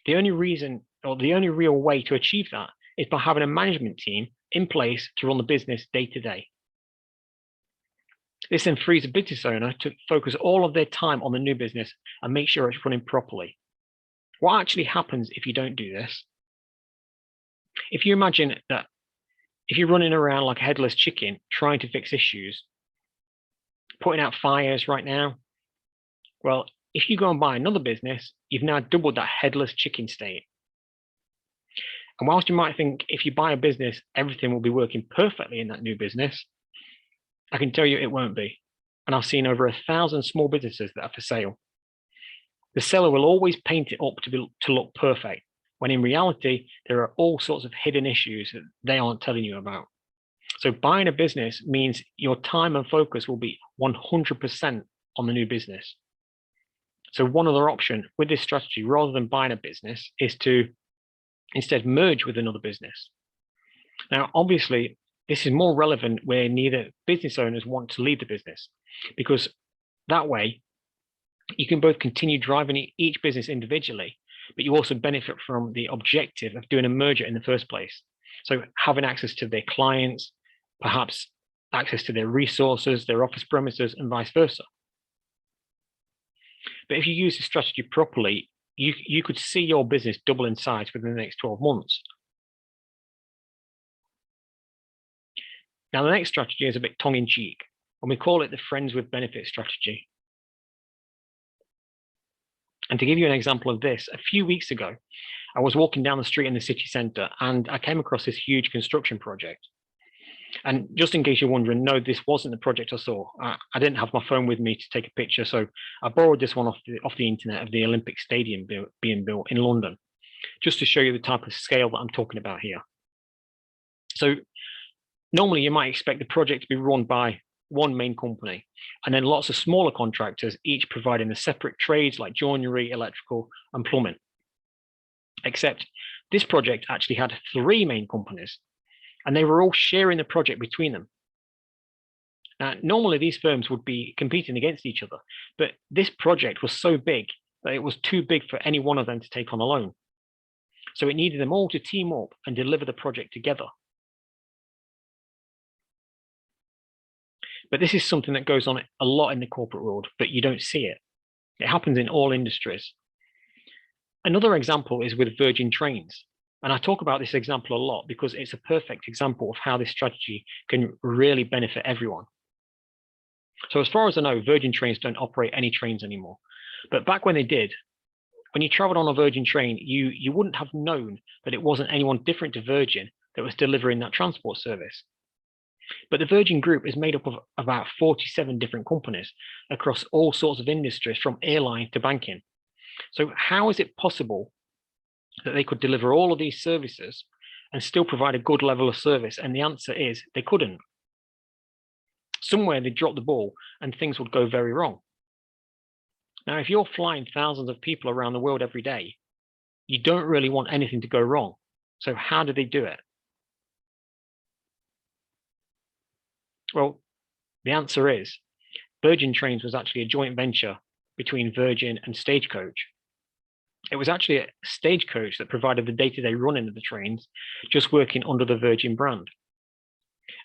[SPEAKER 1] The only reason, or the only real way to achieve that is by having a management team in place to run the business day to day. This then frees a business owner to focus all of their time on the new business and make sure it's running properly. What actually happens if you don't do this? If you imagine that if you're running around like a headless chicken trying to fix issues, putting out fires right now, well, if you go and buy another business, you've now doubled that headless chicken state. And whilst you might think if you buy a business, everything will be working perfectly in that new business, I can tell you it won't be. And I've seen over 1,000 small businesses that are for sale. The seller will always paint it up to look perfect, when in reality, there are all sorts of hidden issues that they aren't telling you about. So buying a business means your time and focus will be 100% on the new business. So one other option with this strategy, rather than buying a business, is to instead merge with another business. Now, obviously, this is more relevant where neither business owners want to leave the business, because that way you can both continue driving each business individually, but you also benefit from the objective of doing a merger in the first place. So having access to their clients, perhaps access to their resources, their office premises, and vice versa. But if you use the strategy properly, you could see your business double in size within the next 12 months. Now, the next strategy is a bit tongue-in-cheek, and we call it the friends with benefits strategy. And to give you an example of this, a few weeks ago, I was walking down the street in the city centre and I came across this huge construction project. And just in case you're wondering, no, this wasn't the project I saw. I didn't have my phone with me to take a picture, so I borrowed this one off the internet of the Olympic Stadium being built in London, just to show you the type of scale that I'm talking about here. So normally you might expect the project to be run by one main company, and then lots of smaller contractors, each providing the separate trades like joinery, electrical, and plumbing. Except this project actually had 3 main companies, and they were all sharing the project between them. Now, normally these firms would be competing against each other, but this project was so big that it was too big for any one of them to take on alone. So it needed them all to team up and deliver the project together. But this is something that goes on a lot in the corporate world, but you don't see it. It happens in all industries. Another example is with Virgin Trains. And I talk about this example a lot because it's a perfect example of how this strategy can really benefit everyone. So as far as I know, Virgin Trains don't operate any trains anymore. But back when they did, when you traveled on a Virgin train, you wouldn't have known that it wasn't anyone different to Virgin that was delivering that transport service. But the Virgin Group is made up of about 47 different companies across all sorts of industries, from airline to banking. So how is it possible that they could deliver all of these services and still provide a good level of service? And the answer is they couldn't. Somewhere they dropped the ball and things would go very wrong. Now, if you're flying thousands of people around the world every day, you don't really want anything to go wrong. So how did they do it? Well, the answer is Virgin Trains was actually a joint venture between Virgin and Stagecoach. It was actually a Stagecoach that provided the day-to-day running of the trains, just working under the Virgin brand.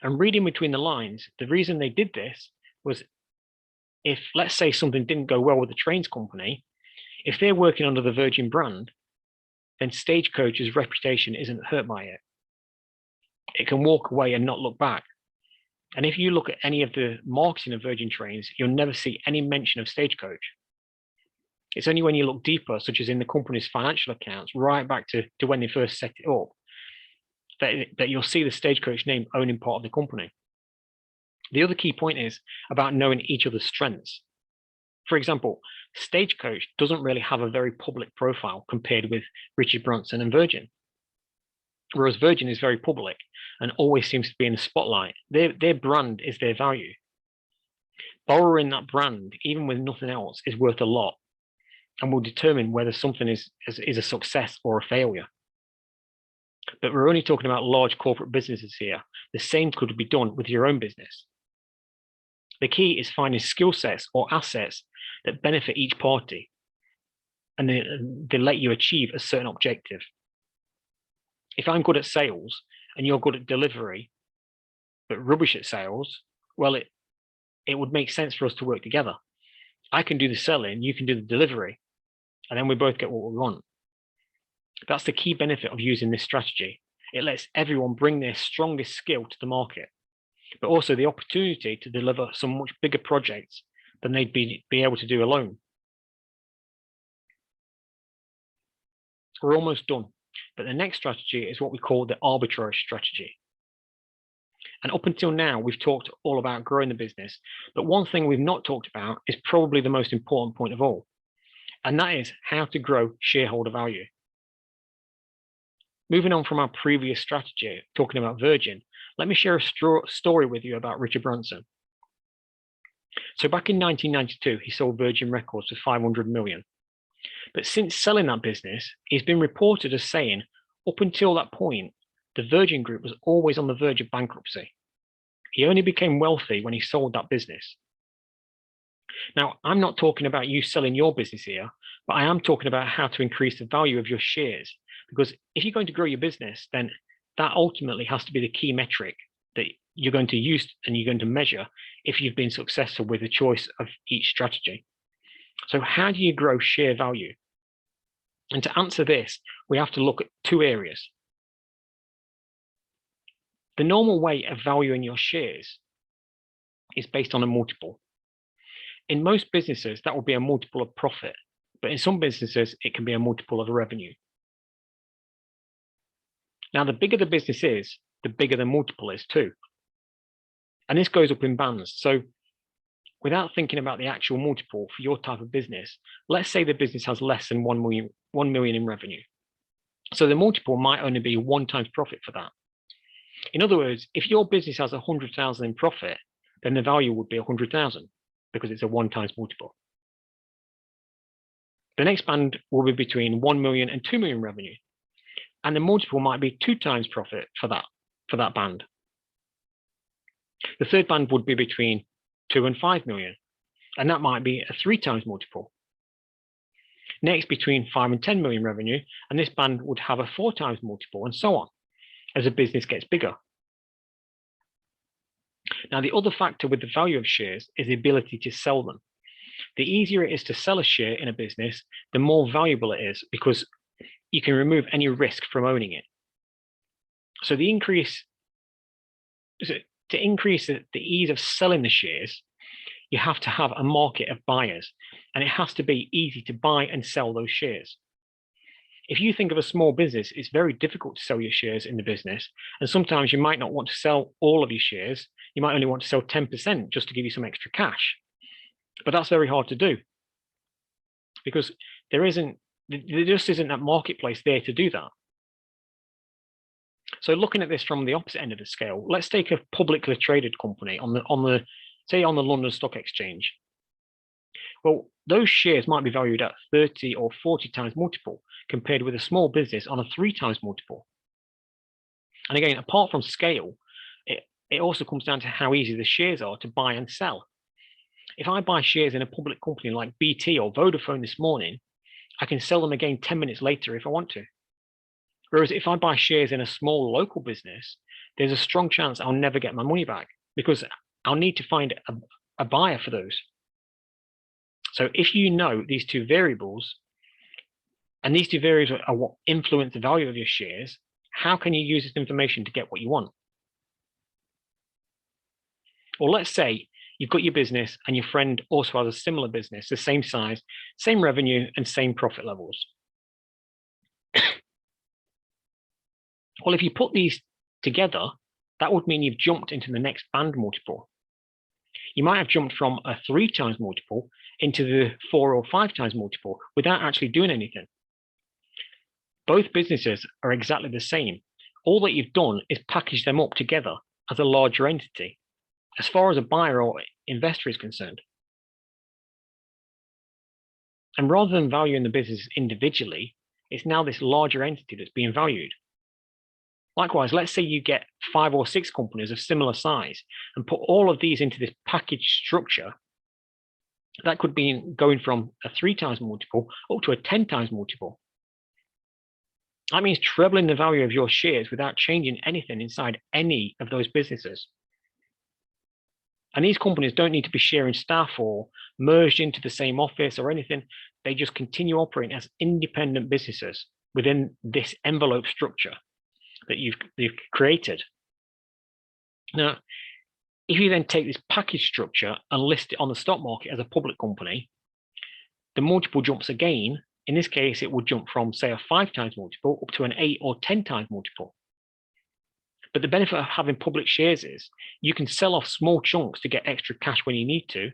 [SPEAKER 1] And reading between the lines, the reason they did this was if, let's say, something didn't go well with the trains company, if they're working under the Virgin brand, then Stagecoach's reputation isn't hurt by it. It can walk away and not look back. And if you look at any of the marketing of Virgin Trains, you'll never see any mention of Stagecoach. It's only when you look deeper, such as in the company's financial accounts, right back to when they first set it up, that you'll see the Stagecoach name owning part of the company. The other key point is about knowing each other's strengths. For example, Stagecoach doesn't really have a very public profile compared with Richard Branson and Virgin. Whereas Virgin is very public and always seems to be in the spotlight. Their brand is their value. Borrowing that brand, even with nothing else, is worth a lot and will determine whether something is a success or a failure. But we're only talking about large corporate businesses here. The same could be done with your own business. The key is finding skill sets or assets that benefit each party and they let you achieve a certain objective. If I'm good at sales and you're good at delivery, but rubbish at sales, well, it would make sense for us to work together. I can do the selling, you can do the delivery, and then we both get what we want. That's the key benefit of using this strategy. It lets everyone bring their strongest skill to the market, but also the opportunity to deliver some much bigger projects than they'd be able to do alone. We're almost done, but the next strategy is what we call the arbitrage strategy. And up until now, we've talked all about growing the business, but one thing we've not talked about is probably the most important point of all, and that is how to grow shareholder value. Moving on from our previous strategy, talking about Virgin, let me share a story with you about Richard Branson. So back in 1992, he sold Virgin Records for 500 million. But since selling that business, he's been reported as saying, up until that point, the Virgin Group was always on the verge of bankruptcy. He only became wealthy when he sold that business. Now, I'm not talking about you selling your business here, but I am talking about how to increase the value of your shares. Because if you're going to grow your business, then that ultimately has to be the key metric that you're going to use and you're going to measure if you've been successful with the choice of each strategy. So how do you grow share value? And to answer this, we have to look at two areas. The normal way of valuing your shares is based on a multiple. In most businesses, that will be a multiple of profit, but in some businesses, it can be a multiple of revenue. Now, the bigger the business is, the bigger the multiple is too. And this goes up in bands. So without thinking about the actual multiple for your type of business, let's say the business has less than 1 million in revenue. So the multiple might only be 1 times profit for that. In other words, if your business has 100,000 in profit, then the value would be 100,000 because it's a 1 times multiple. The next band will be between 1 million and 2 million revenue. And the multiple might be 2 times profit for that band. The third band would be between 2 and 5 million, and that might be a 3 times multiple. Next, between 5 and 10 million revenue, and this band would have a 4 times multiple, and so on, as a business gets bigger. Now, the other factor with the value of shares is the ability to sell them. The easier it is to sell a share in a business, the more valuable it is because you can remove any risk from owning it. So to increase the ease of selling the shares, you have to have a market of buyers, and it has to be easy to buy and sell those shares. If you think of a small business, it's very difficult to sell your shares in the business, and sometimes you might not want to sell all of your shares. You might only want to sell 10% just to give you some extra cash. But that's very hard to do because there just isn't that marketplace there to do that. So looking at this from the opposite end of the scale, let's take a publicly traded company on the London Stock Exchange. Well, those shares might be valued at 30 or 40 times multiple compared with a small business on a 3 times multiple. And again, apart from scale, it also comes down to how easy the shares are to buy and sell. If I buy shares in a public company like BT or Vodafone this morning, I can sell them again 10 minutes later if I want to. Whereas if I buy shares in a small local business, there's a strong chance I'll never get my money back because I'll need to find a buyer for those. So if you know these two variables, and these two variables are what influence the value of your shares, how can you use this information to get what you want? Or let's say you've got your business and your friend also has a similar business, the same size, same revenue, and same profit levels. Well, if you put these together, that would mean you've jumped into the next band multiple. You might have jumped from a 3 times multiple into the 4 or 5 times multiple without actually doing anything. Both businesses are exactly the same. All that you've done is package them up together as a larger entity, as far as a buyer or investor is concerned. And rather than valuing the business individually, it's now this larger entity that's being valued. Likewise, let's say you get 5 or 6 companies of similar size and put all of these into this package structure. That could be going from a 3 times multiple up to a 10 times multiple. That means trebling the value of your shares without changing anything inside any of those businesses. And these companies don't need to be sharing staff or merged into the same office or anything. They just continue operating as independent businesses within this envelope structure that you've created. Now, if you then take this package structure and list it on the stock market as a public company, the multiple jumps again. In this case, it would jump from, say, a 5 times multiple up to an 8 or 10 times multiple. But the benefit of having public shares is you can sell off small chunks to get extra cash when you need to,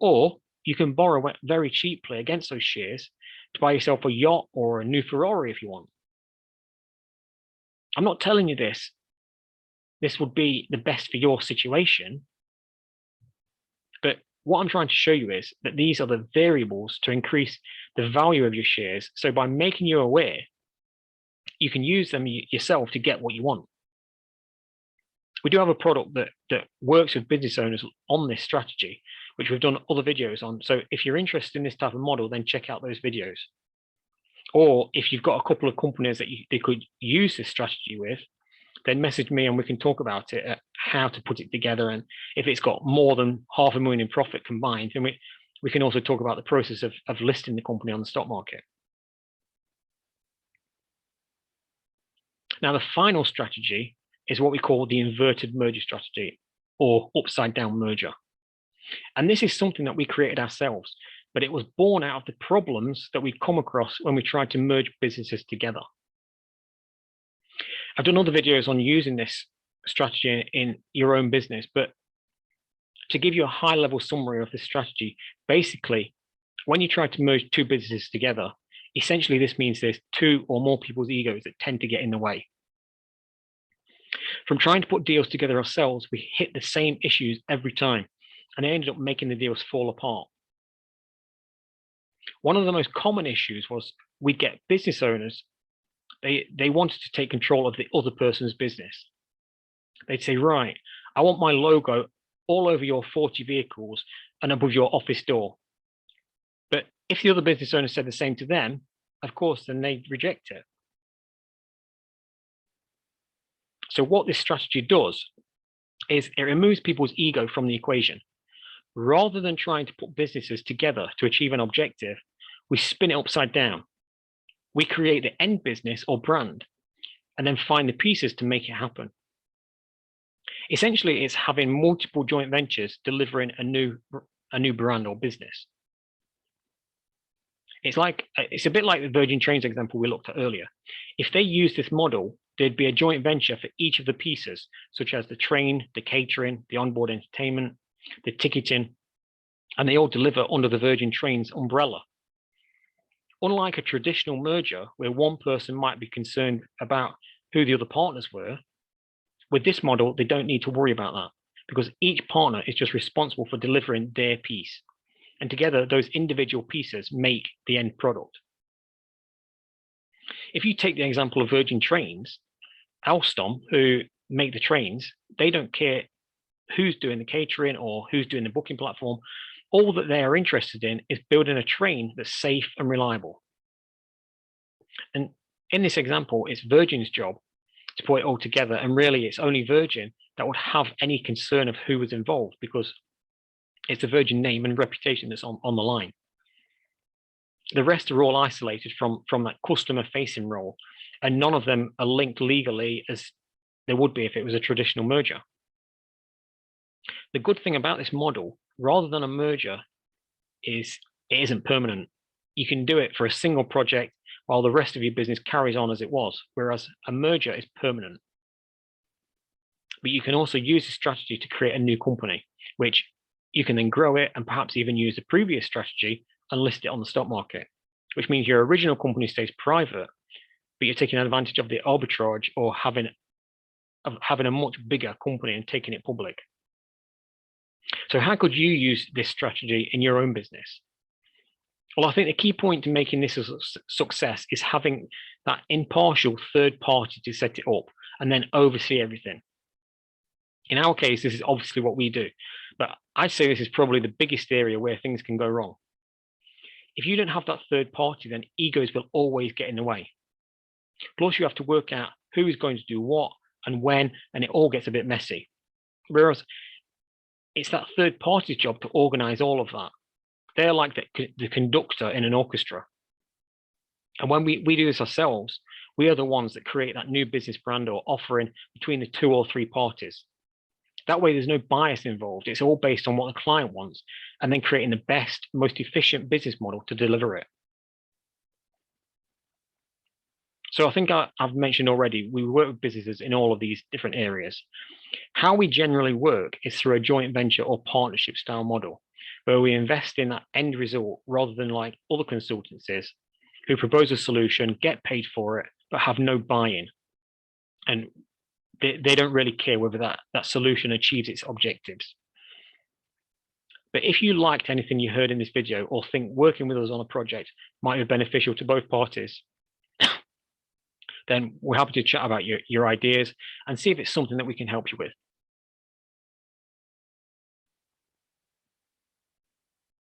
[SPEAKER 1] or you can borrow very cheaply against those shares to buy yourself a yacht or a new Ferrari if you want. I'm not telling you this. This would be the best for your situation. But what I'm trying to show you is that these are the variables to increase the value of your shares. So by making you aware, you can use them yourself to get what you want. We do have a product that works with business owners on this strategy, which we've done other videos on. So if you're interested in this type of model, then check out those videos. Or if you've got a couple of companies that they could use this strategy with, then message me and we can talk about it, how to put it together. And if it's got more than $500,000 in profit combined, then we can also talk about the process of listing the company on the stock market. Now, the final strategy is what we call the inverted merger strategy, or upside down merger. And this is something that we created ourselves, but it was born out of the problems that we come across when we tried to merge businesses together. I've done other videos on using this strategy in your own business, but to give you a high level summary of the strategy, basically, when you try to merge 2 businesses together, essentially this means there's 2 or more people's egos that tend to get in the way. From trying to put deals together ourselves, we hit the same issues every time, and it ended up making the deals fall apart. One of the most common issues was we'd get business owners, they wanted to take control of the other person's business. They'd say, right, I want my logo all over your 40 vehicles and above your office door. But if the other business owner said the same to them, of course, then they'd reject it. So what this strategy does is it removes people's ego from the equation. Rather than trying to put businesses together to achieve an objective, we spin it upside down. We create the end business or brand and then find the pieces to make it happen. Essentially, it's having multiple joint ventures delivering a new brand or business. It's a bit like the Virgin Trains example we looked at earlier. If they use this model, there'd be a joint venture for each of the pieces, such as the train, the catering, the onboard entertainment, the ticketing, and they all deliver under the Virgin Trains umbrella. Unlike a traditional merger where one person might be concerned about who the other partners were, with this model, they don't need to worry about that because each partner is just responsible for delivering their piece. And together, those individual pieces make the end product. If you take the example of Virgin Trains, Alstom, who make the trains, they don't care who's doing the catering or who's doing the booking platform. All that they are interested in is building a train that's safe and reliable. And in this example, it's Virgin's job to put it all together. And really, it's only Virgin that would have any concern of who was involved, because it's the Virgin name and reputation that's on the line. The rest are all isolated from that customer-facing role, and none of them are linked legally as they would be if it was a traditional merger. The good thing about this model, rather than a merger, is it isn't permanent. You can do it for a single project while the rest of your business carries on as it was, whereas a merger is permanent. But you can also use the strategy to create a new company, which you can then grow it and perhaps even use the previous strategy and list it on the stock market, which means your original company stays private, but you're taking advantage of the arbitrage or having a much bigger company and taking it public. So how could you use this strategy in your own business? Well, I think the key point to making this a success is having that impartial third party to set it up and then oversee everything. In our case, this is obviously what we do, but I'd say this is probably the biggest area where things can go wrong. If you don't have that third party, then egos will always get in the way. Plus, you have to work out who is going to do what and when, and it all gets a bit messy. Whereas it's that third party's job to organize all of that. They're like the conductor in an orchestra. And when we do this ourselves, we are the ones that create that new business brand or offering between the 2 or 3 parties. That way, there's no bias involved. It's all based on what the client wants, and then creating the best, most efficient business model to deliver it. So I think I've mentioned already, we work with businesses in all of these different areas. How we generally work is through a joint venture or partnership style model, where we invest in that end result rather than like other consultancies who propose a solution, get paid for it, but have no buy-in. And they don't really care whether that solution achieves its objectives. But if you liked anything you heard in this video or think working with us on a project might be beneficial to both parties, then we're happy to chat about your ideas and see if it's something that we can help you with.